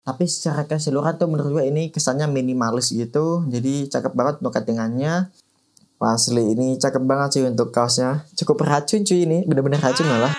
Tapi secara keseluruhan tuh menurut gue ini kesannya minimalis gitu. Jadi cakep banget untuk cuttingannya. Asli ini cakep banget sih untuk kaosnya. Cukup racun cuy ini, bener-bener racun malah.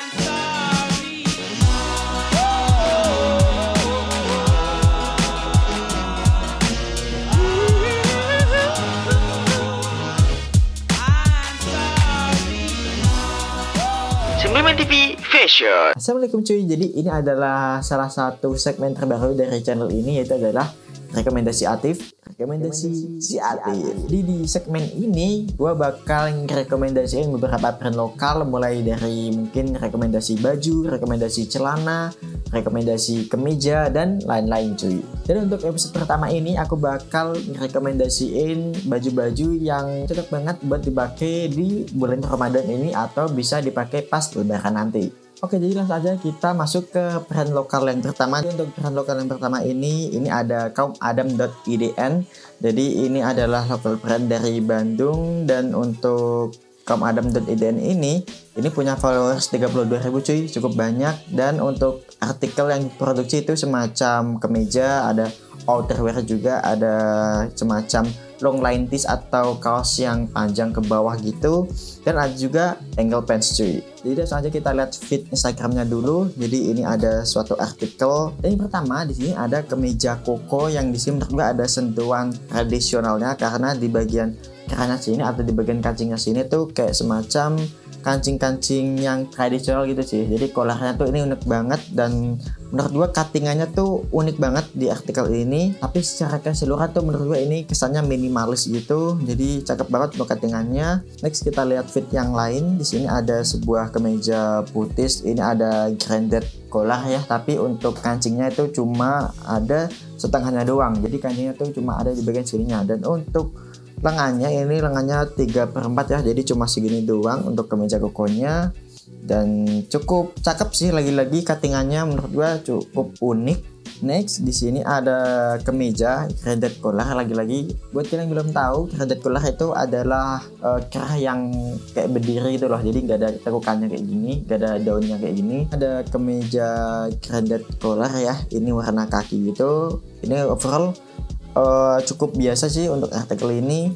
TV Fashion. Assalamualaikum cuy, jadi ini adalah salah satu segmen terbaru dari channel ini, yaitu adalah rekomendasi Atif. Rekomendasi si Atif. Di segmen ini gue bakal rekomendasiin beberapa brand lokal, mulai dari mungkin rekomendasi baju, rekomendasi celana, rekomendasi kemeja, dan lain-lain cuy. Dan untuk episode pertama ini aku bakal rekomendasiin baju-baju yang cocok banget buat dipakai di bulan Ramadan ini atau bisa dipakai pas lebaran nanti. Oke, jadi langsung aja kita masuk ke brand lokal yang pertama. Jadi untuk brand lokal yang pertama ini ada kaumadam.idn. Jadi ini adalah lokal brand dari Bandung, dan untuk kaumadam.idn ini punya followers 32.000 cuy, cukup banyak. Dan untuk artikel yang diproduksi itu semacam kemeja, ada outerwear juga, ada semacam long line tees atau kaos yang panjang ke bawah gitu, dan ada juga ankle pants cuy. Jadi langsung aja kita lihat feed Instagramnya dulu. Jadi ini ada suatu artikel. Dan yang pertama di sini ada kemeja koko yang di sini menurut gue ada sentuhan tradisionalnya, karena di bagian kerahnya sini atau di bagian kancingnya sini tuh kayak semacam kancing-kancing yang tradisional gitu sih. Jadi kolarnya tuh ini unik banget, dan menurut gua cuttingannya tuh unik banget di artikel ini. Tapi secara keseluruhan tuh menurut gua ini kesannya minimalis gitu. Jadi cakep banget untuk cuttingannya. Next kita lihat fit yang lain. Di sini ada sebuah kemeja putih. Ini ada granded collar ya, tapi untuk kancingnya itu cuma ada setengahnya doang. Jadi kancingnya tuh cuma ada di bagian sininya. Dan untuk lengannya 3/4 ya, jadi cuma segini doang untuk kemeja kokonya, dan cukup cakep sih. Lagi-lagi cuttingannya menurut gua cukup unik. Next di sini ada kemeja granded collar. Lagi-lagi buat kalian yang belum tahu, granded collar itu adalah kerah yang kayak berdiri gitu loh, jadi nggak ada tekukannya kayak gini, nggak ada daunnya kayak gini. Ada kemeja granded collar ya, ini warna kaki gitu. Ini overall cukup biasa sih untuk artikel ini.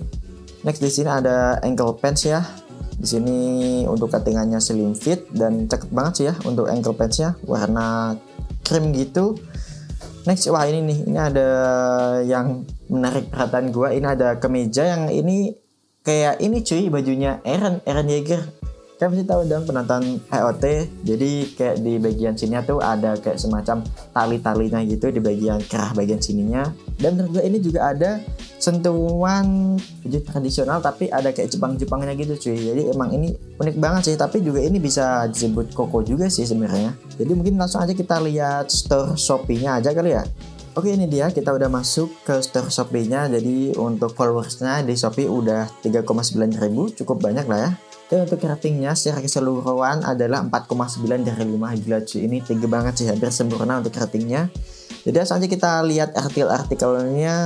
Next di sini ada ankle pants ya. Di sini untuk cuttingannya slim fit dan cakep banget sih ya untuk ankle pantsnya, warna krim gitu. Next, wah ini ada yang menarik perhatian gua. Ini ada kemeja yang ini kayak ini cuy, bajunya Eren Yeager. Kalian pasti tahu dong penonton HOT. Jadi kayak di bagian sini tuh ada kayak semacam tali-talinya gitu di bagian kerah bagian sininya. Dan menurut gue ini juga ada sentuhan baju tradisional, tapi ada kayak Jepang-Jepangnya gitu cuy. Jadi emang ini unik banget sih, tapi juga ini bisa disebut koko juga sih sebenarnya. Jadi mungkin langsung aja kita lihat store Shopee-nya aja kali ya. Oke, ini dia, kita udah masuk ke store Shopee-nya. Jadi untuk followersnya di Shopee udah 3,9 ribu, cukup banyak lah ya. Dan untuk ratingnya secara keseluruhan adalah 4,9 dari 5. Gila cuy, ini tinggi banget sih, hampir sempurna untuk ratingnya. Jadi langsung aja kita lihat artikelnya.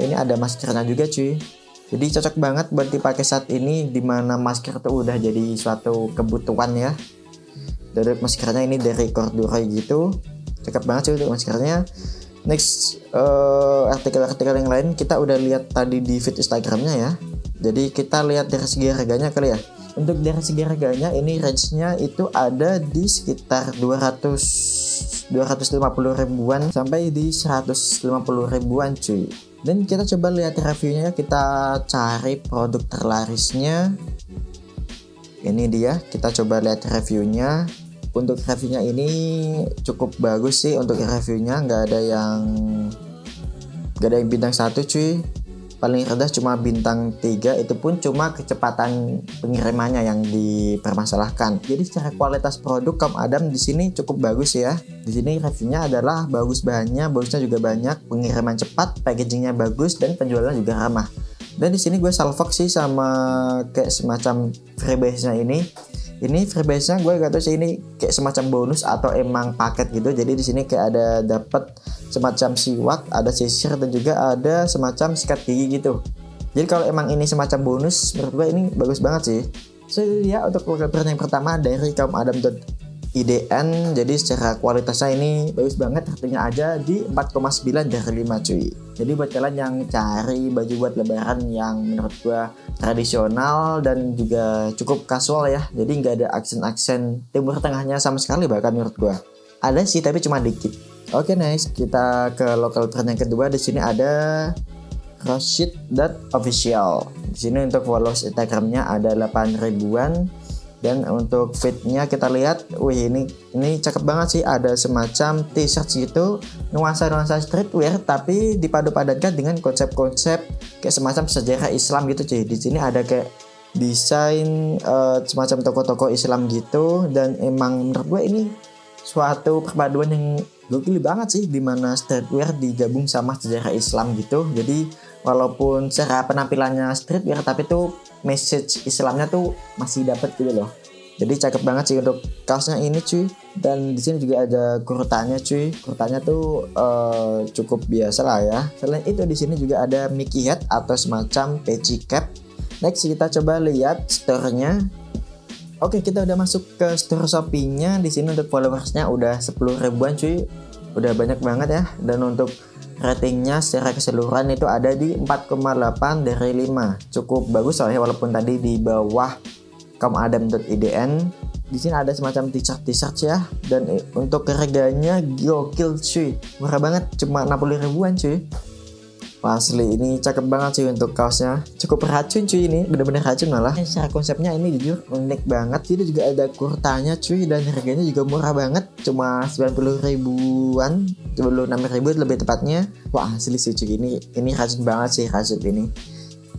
Ini ada maskernya juga cuy. Jadi cocok banget buat dipakai saat ini, dimana masker tuh udah jadi suatu kebutuhan ya. Dari maskernya ini dari corduroy gitu, cakep banget cuy untuk maskernya. Next, artikel-artikel yang lain kita udah lihat tadi di feed Instagramnya ya. Jadi kita lihat dari segi harganya kali ya. Untuk dari segi harganya ini range-nya itu ada di sekitar 250 ribuan sampai di 150 ribuan cuy. Dan kita coba lihat reviewnya ya, kita cari produk terlarisnya. Ini dia, kita coba lihat reviewnya. Untuk reviewnya ini cukup bagus sih untuk reviewnya, nggak ada yang bintang 1 cuy. Paling rendah cuma bintang 3, itu pun cuma kecepatan pengirimannya yang dipermasalahkan. Jadi secara kualitas produk kaumadam di sini cukup bagus ya. Di sini reviewnya adalah bagus, bahannya bagusnya juga banyak, pengiriman cepat, packagingnya bagus, dan penjualan juga ramah. Dan di sini gue salvok sih sama kayak semacam freebase-nya ini. Ini freebase-nya gue gak tahu sih ini kayak semacam bonus atau emang paket gitu. Jadi di sini kayak ada dapat semacam siwak, ada sisir, dan juga ada semacam sikat gigi gitu. Jadi kalau emang ini semacam bonus, menurut gue ini bagus banget sih. So itu dia untuk brand yang pertama dari kaumadam.idn. IDN, jadi secara kualitasnya ini bagus banget, ratingnya aja di 4,9 dari 5 cuy. Jadi buat kalian yang cari baju buat lebaran yang menurut gua tradisional dan juga cukup casual ya, jadi nggak ada aksen-aksen Timur Tengahnya sama sekali bahkan menurut gua. Ada sih tapi cuma dikit. Oke, nice. Kita ke local brand yang kedua. Di sini ada Rashid.official. Di sini untuk followers Instagramnya ada 8 ribuan. Dan untuk fitnya kita lihat, wih ini cakep banget sih, ada semacam t-shirt gitu, nuansa streetwear tapi dipadu-padankan dengan konsep-konsep kayak semacam sejarah Islam gitu cuy. Di sini ada kayak desain semacam toko-toko Islam gitu, dan emang menurut gue ini suatu perpaduan yang gokil banget sih, dimana streetwear digabung sama sejarah Islam gitu. Jadi walaupun secara penampilannya streetwear tapi tuh message Islamnya tuh masih dapat gitu loh. Jadi cakep banget sih untuk kaosnya ini cuy. Dan di sini juga ada kurtanya cuy. Kurtanya tuh cukup biasa lah ya. Selain itu di sini juga ada Mickey hat atau semacam peci cap. Next kita coba lihat store-nya. Oke, kita udah masuk ke store Shopee-nya. Di sini untuk followersnya udah 10 ribuan cuy. Udah banyak banget ya. Dan untuk ratingnya secara keseluruhan itu ada di 4,8 dari 5. Cukup bagus soalnya walaupun tadi di bawah kamadam.idn. Di sini ada semacam t-shirt ya, dan untuk harganya gokil cuy. Murah banget, cuma 60 ribuan cuy. Asli ini cakep banget cuy untuk kaosnya. Cukup racun cuy, ini bener-bener racun malah. Secara konsepnya ini jujur unik banget. Ini juga ada kurtanya cuy, dan harganya juga murah banget, cuma 90 ribuan, 96 ribu lebih tepatnya. Wah asli sih cuy, ini racun banget sih racun ini.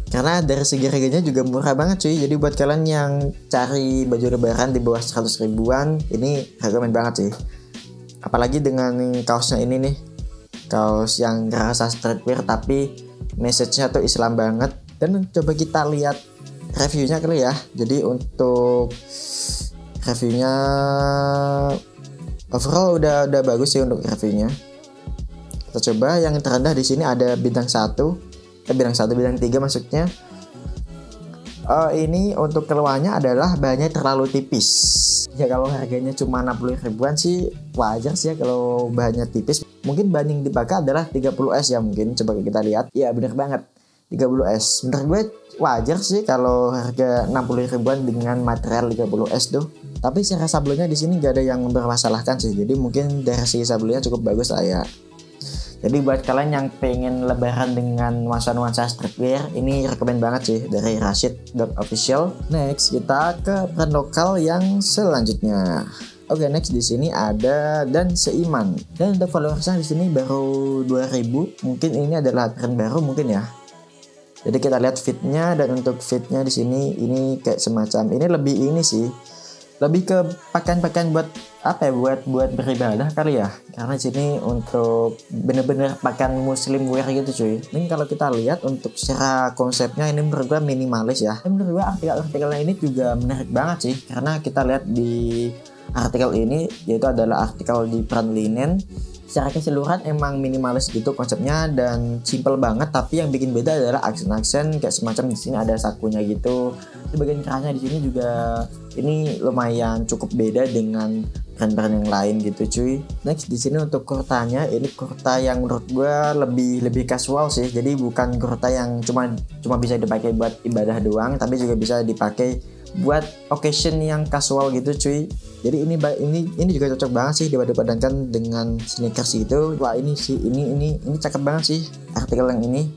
Karena dari segi harganya juga murah banget cuy. Jadi buat kalian yang cari baju lebaran di bawah 100 ribuan, ini rekomen banget sih. Apalagi dengan kaosnya ini nih, kaos yang rasa streetwear tapi message-nya tuh Islam banget. Dan coba kita lihat reviewnya kali ya. Jadi untuk reviewnya overall udah bagus sih untuk reviewnya. Kita coba yang terendah di sini ada bintang 1, bintang 3 maksudnya. Ini untuk keluhannya adalah bahannya terlalu tipis. Ya kalau harganya cuma 60 ribuan sih wajar sih ya kalau bahannya tipis. Mungkin bahan yang dipakai adalah 30S ya mungkin. Coba kita lihat. Ya bener banget, 30S. Menurut gue wajar sih kalau harga 60 ribuan dengan material 30S tuh. Tapi secara sablonnya di sini gak ada yang bermasalahkan sih. Jadi mungkin dari segi sablonnya cukup bagus lah ya. Jadi buat kalian yang pengen lebaran dengan nuansa-nuansa streetwear, ini rekomen banget sih dari Rashid.official. Next kita ke brand lokal yang selanjutnya. Oke, next di sini ada Dan Seiman. Dan untuk followersnya di sini baru 2000. Mungkin ini adalah brand baru mungkin ya. Jadi kita lihat fitnya, dan untuk fitnya di sini ini kayak semacam ini lebih ini sih. Lebih ke pakaian-pakaian buat apa ya, buat beribadah kali ya. Karena di sini untuk bener-bener pakaian muslim wear gitu cuy. Ini kalau kita lihat untuk secara konsepnya ini menurut gue minimalis ya. Dan menurut gue artikel-artikelnya ini juga menarik banget sih. Karena kita lihat di artikel ini, yaitu adalah artikel di brand linen. Secara keseluruhan emang minimalis gitu konsepnya dan simple banget, tapi yang bikin beda adalah aksen-aksen kayak semacam di sini ada sakunya gitu. Di bagian kerahnya di sini juga ini lumayan cukup beda dengan brand-brand yang lain gitu cuy. Next di sini untuk kurtanya, ini kurta yang menurut gue lebih casual sih. Jadi bukan kurta yang cuma bisa dipakai buat ibadah doang, tapi juga bisa dipakai buat occasion yang casual gitu cuy. Jadi ini juga cocok banget sih dipadu-padankan dengan sneakers gitu. Wah ini sih ini cakep banget sih artikel yang ini.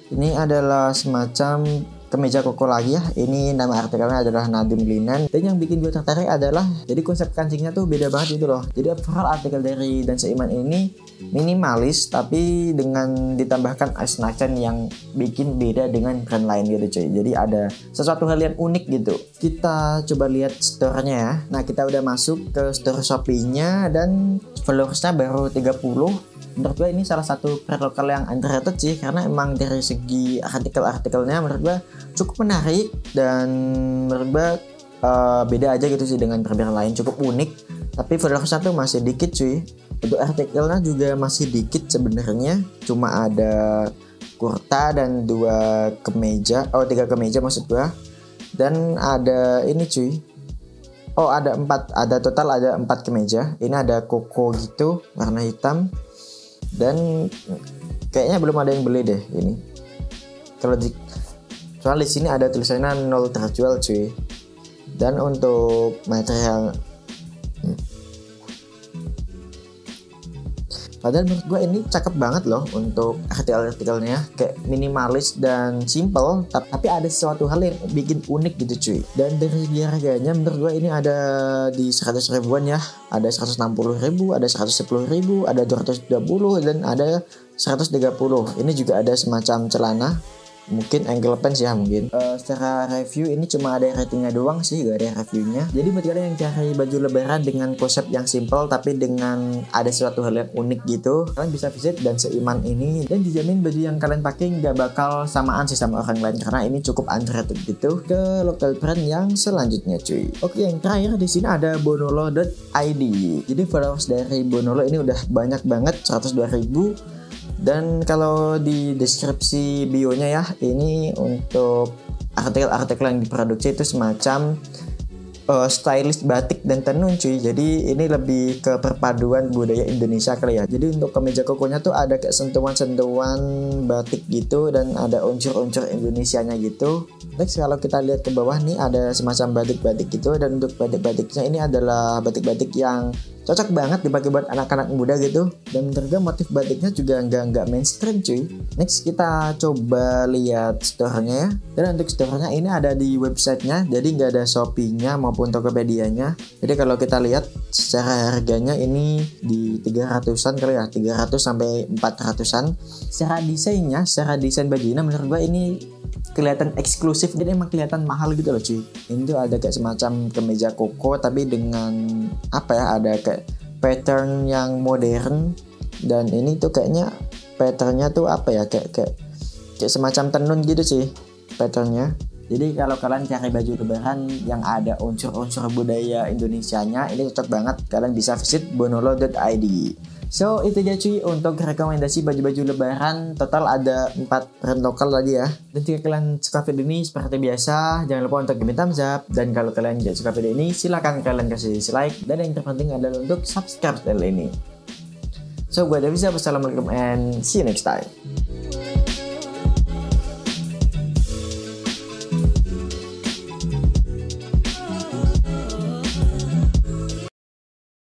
Ini adalah semacam kemeja koko lagi ya. Ini nama artikelnya adalah Nadim Linen. Dan yang bikin gue tertarik adalah jadi konsep kancingnya tuh beda banget gitu loh. Jadi overall artikel dari Dan Seiman ini minimalis tapi dengan ditambahkan aksen yang bikin beda dengan brand lain gitu cuy. Jadi ada sesuatu hal yang unik gitu. Kita coba lihat store-nya ya. Nah kita udah masuk ke store Shopee-nya dan followersnya baru 30. Menurut gue ini salah satu brand lokal yang underrated sih, karena emang dari segi artikel-artikelnya menurut gue cukup menarik dan menurut gue beda aja gitu sih dengan brand lain, cukup unik. Tapi followersnya tuh masih dikit cuy. Untuk artikelnya juga masih dikit sebenarnya, cuma ada kurta dan 3 kemeja maksud gue. Dan ada ini cuy, Oh, ada 4, total ada 4 kemeja. Ini ada koko gitu, warna hitam. Dan kayaknya belum ada yang beli deh ini. Soalnya di sini ada tulisannya 0 terjual cuy. Dan untuk material, padahal menurut gue ini cakep banget loh untuk artikel-artikelnya, kayak minimalis dan simple, tapi ada sesuatu hal yang bikin unik gitu cuy. Dan dari segi harganya menurut gue ini ada di 100 ribuan ya, ada 160 ribu, ada 110 ribu, ada 220 dan ada 130. Ini juga ada semacam celana, mungkin ankle pants ya mungkin. Secara review ini cuma ada ratingnya doang sih, gak ada reviewnya. Jadi buat kalian yang cari baju lebaran dengan konsep yang simple tapi dengan ada suatu hal yang unik gitu, kalian bisa visit dan seiman ini, dan dijamin baju yang kalian pakai nggak bakal samaan sih sama orang lain karena ini cukup underrated gitu. Ke local brand yang selanjutnya cuy. Oke, yang terakhir di sini ada bonolo.id. Jadi followers dari Bonolo ini udah banyak banget, 102.000. Dan kalau di deskripsi bionya ya, ini untuk artikel-artikel yang diproduksi itu semacam stylist batik dan tenun cuy. Jadi ini lebih ke perpaduan budaya Indonesia kali ya. Jadi untuk kemeja kokonya tuh ada kayak sentuhan-sentuhan batik gitu dan ada unsur-unsur Indonesianya gitu. Next kalau kita lihat ke bawah nih ada semacam batik-batik gitu, dan untuk batik-batiknya ini adalah batik-batik yang cocok banget dipakai buat anak-anak muda gitu. Dan menurut gue motif batiknya juga nggak mainstream cuy. Next kita coba lihat store-nya ya. Dan untuk store-nya ini ada di websitenya, jadi nggak ada Shopee-nya maupun Tokopedia-nya. Jadi kalau kita lihat secara harganya ini di 300-an kali ya, 300 sampai 400-an. Secara desain baju ini menurut gue ini kelihatan eksklusif, jadi emang kelihatan mahal gitu loh cuy. Ini tuh ada kayak semacam kemeja koko tapi dengan apa ya, ada kayak pattern yang modern, dan ini tuh kayaknya patternnya tuh apa ya, kayak semacam tenun gitu sih patternnya. Jadi kalau kalian cari baju lebaran yang ada unsur-unsur budaya Indonesianya, ini cocok banget, kalian bisa visit bonolo.id. So itu aja cuy untuk rekomendasi baju-baju lebaran. Total ada 4 brand lokal tadi ya. Dan jika kalian suka video ini seperti biasa, jangan lupa untuk give thumbs up. Dan kalau kalian tidak suka video ini, silahkan kalian kasih dislike. Dan yang terpenting adalah untuk subscribe channel ini. So gue Davisa, wassalamualaikum and see you next time.